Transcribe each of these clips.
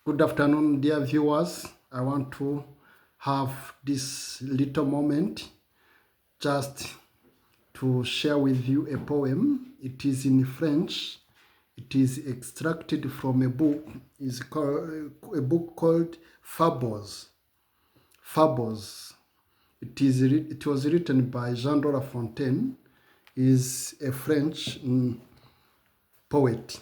Good afternoon, dear viewers. I want to have this little moment just to share with you a poem. It is in French. It is extracted from a book. It's called, a book called Fables. Fables. It was written by Jean de La Fontaine. He is a French poet.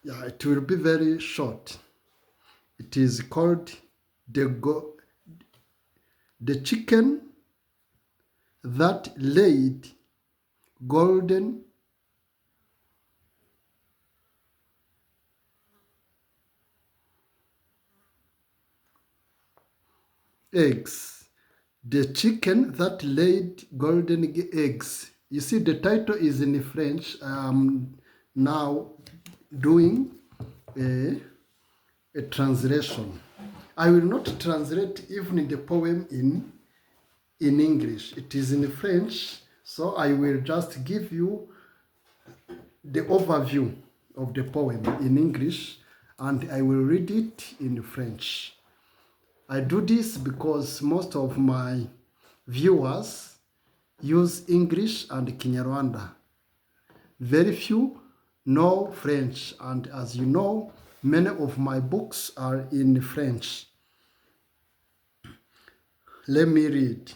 Yeah, it will be very short. It is called the chicken that laid golden eggs. The chicken that laid golden eggs. You see, the title is in French. I am now doing a translation. I will not translate even the poem in English. It is in French, so I will just give you the overview of the poem in English, and I will read it in French. I do this because most of my viewers use English and Kinyarwanda. Very few know French, and as you know, many of my books are in French. Let me read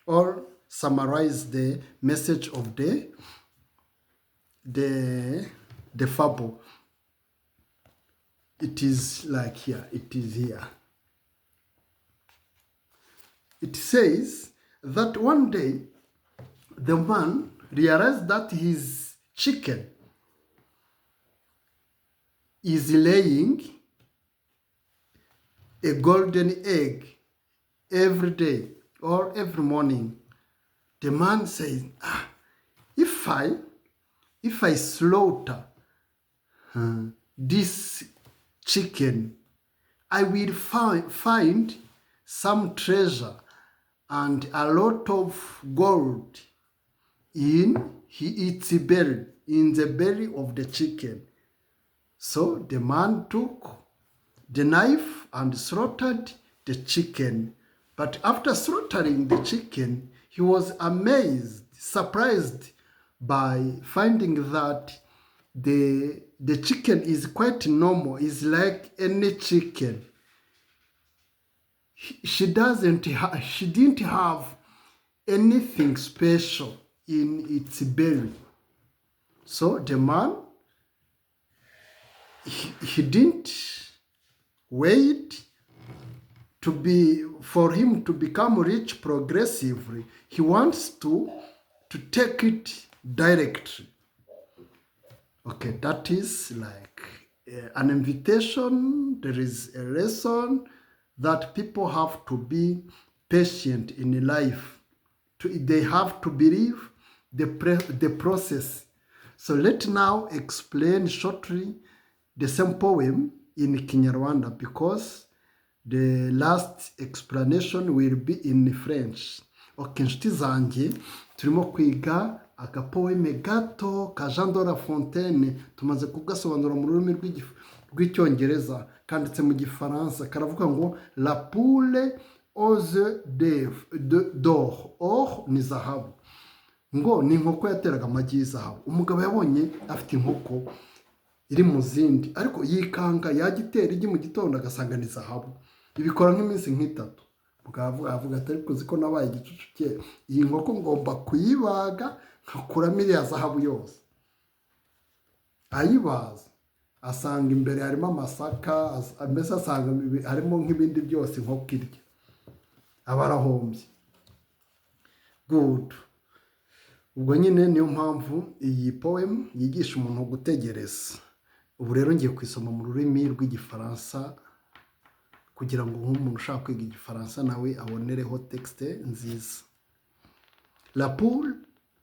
or summarize the message of the fable. It is like here. It is here. It says that one day the man realized that his chicken is laying a golden egg every day or every morning. The man says, if I slaughter this chicken, I will find some treasure and a lot of gold in its belly, in the belly of the chicken. So the man took the knife and slaughtered the chicken. But after slaughtering the chicken, he was amazed, surprised by finding that the chicken is quite normal, is like any chicken. She didn't have anything special in its belly. So the man, he didn't wait for him to become rich progressively. He wants to take it directly. Okay, that is like an invitation. There is a lesson that people have to be patient in life. They have to believe the process. So let's now explain shortly the same poem in Kinyarwanda, because the last explanation will be in French. Okay, inshuti zanjye, turimo kwiga akapoeme gato ka Jean de La Fontaine. Tumaze kugasobanura mu rurimi rw'icyongereza, kanditse mu gifaransa. Karavuga ngo la poule aux œufs d'or. Or ni zahabu. Ngo ni inkoko yateraga amagi y'izahabu. Umugabo yabonye afite inkoko iri mu zindi, ariko yikanga yagitera igi mu gitondo agasanga ni zahabu. Ibikora nk'iminsi nk'itatu. Avuga ati ariko ziko nabaye igicucu cye, iyi nkoko ngomba kuyibaga nkakuramo iriya zahabu yose. Ayibaza asanga imbere harimo amasaka, mbese asanga harimo nk'ibindi byose inkoko irya. Aba arahombye. Good. Ubwo nyine niyo mpamvu iyi poem yigisha umuntu gutegereza. Ubu rero ngiye kwisoma mu rurimi rw'igifaransa kugira ngo nk'umuntu ushaka kwiga igifaransa nawe abonereho texte nziza. La poule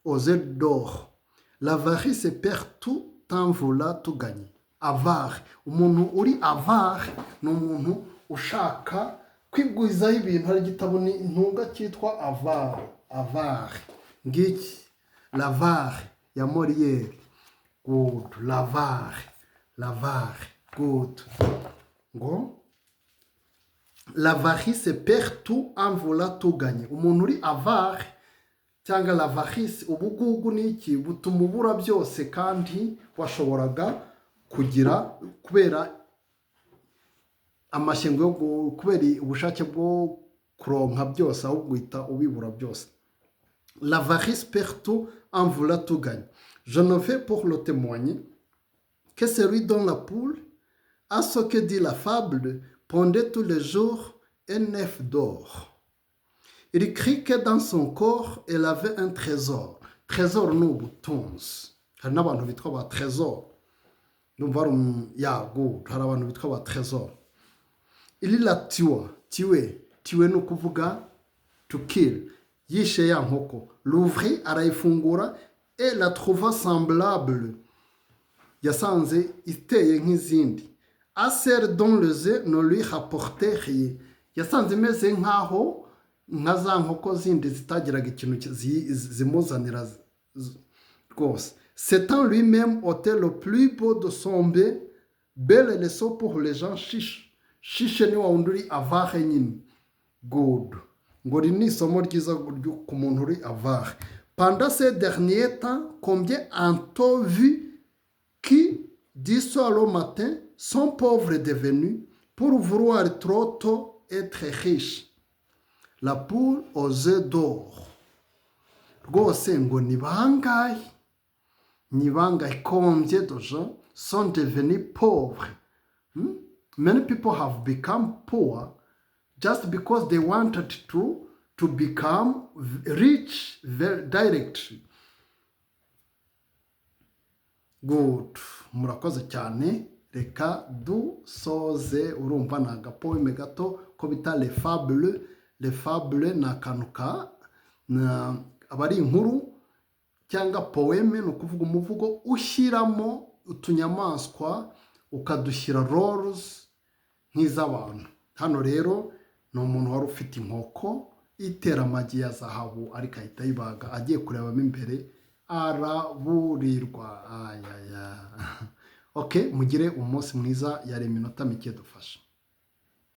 aux œufs d'or. L'avarice perd tout en voulant tout gagner. Avare. Umuntu uri avare ni umuntu ushaka kwigwizaho ibintu. Hari igitabo intunga cyitwa avare. Avare. Ngiki. L'avare ya Molière. Good. L'avare. l'avare. Good. Ngo l'avarice perd tout en voulant tout gagner. Umuntu uri avare cyangwa l'avarice, ubugugu ni iki? Butuma ubura byose kandi washoboraga kugira kubera amashyengo yo kubera ubushake bwo kuronka byose aho guhita ubibura byose. L'avarice perd tout en voulant tout gagner. Je ne vais pour le témoigner que celui dont la poule, à ce que dit la fable, pondait tous les jours un œuf d'or. Il crie que dans son corps, elle avait un trésor. Trésor ni ubutunzi. Hari n'abantu bitwa ba trésor. Numva hari hari abantu bitwa ba trésor. Il la tua. Tuer ni ukuvuga to kill. Yishe ya nkoko. L'ouvrit, arayifungura, et la trouva semblable. Yasanze iteye nk'izindi. Acer dont les œufs ne lui rapportait rien. Yasanze imeze nk'aho nka za nkoko zindi zitagiraga ikintu zimuzanira rwose. C'est en lui-même ôté le plus beau de son bé, belle leçon pour les gens chiches. Chiche ni wa wundi uri avare nyine. Good. Ngo iri ni isomo ryiza ku muntu uri avare. Pendant ces derniers temps, combien ont vu qui, du soir au matin, sont pauvres devenus pour vouloir trop tôt être riches. La poule aux œufs d'or. Rwose ngo ni bangahe combien de gens sont devenus pauvres. Many people have become poor just because they wanted to become rich very directly. Good. Murakoze cyane. Reka dusoze. Urumva ni agapoeme gato ko bita les fables. Les fables ni akantu aba ari inkuru cyangwa poeme, ni ukuvuga umuvugo ushyiramo utunyamaswa ukadushyira roles nk'iz'abantu. Hano rero ni umuntu wari ufite inkoko itera amagi ya zahabu, ariko ahita ayibaga, agiye kurebamo imbere araburirwa. Okay, mugire umunsi mwiza. Yari iminota mike dufashe.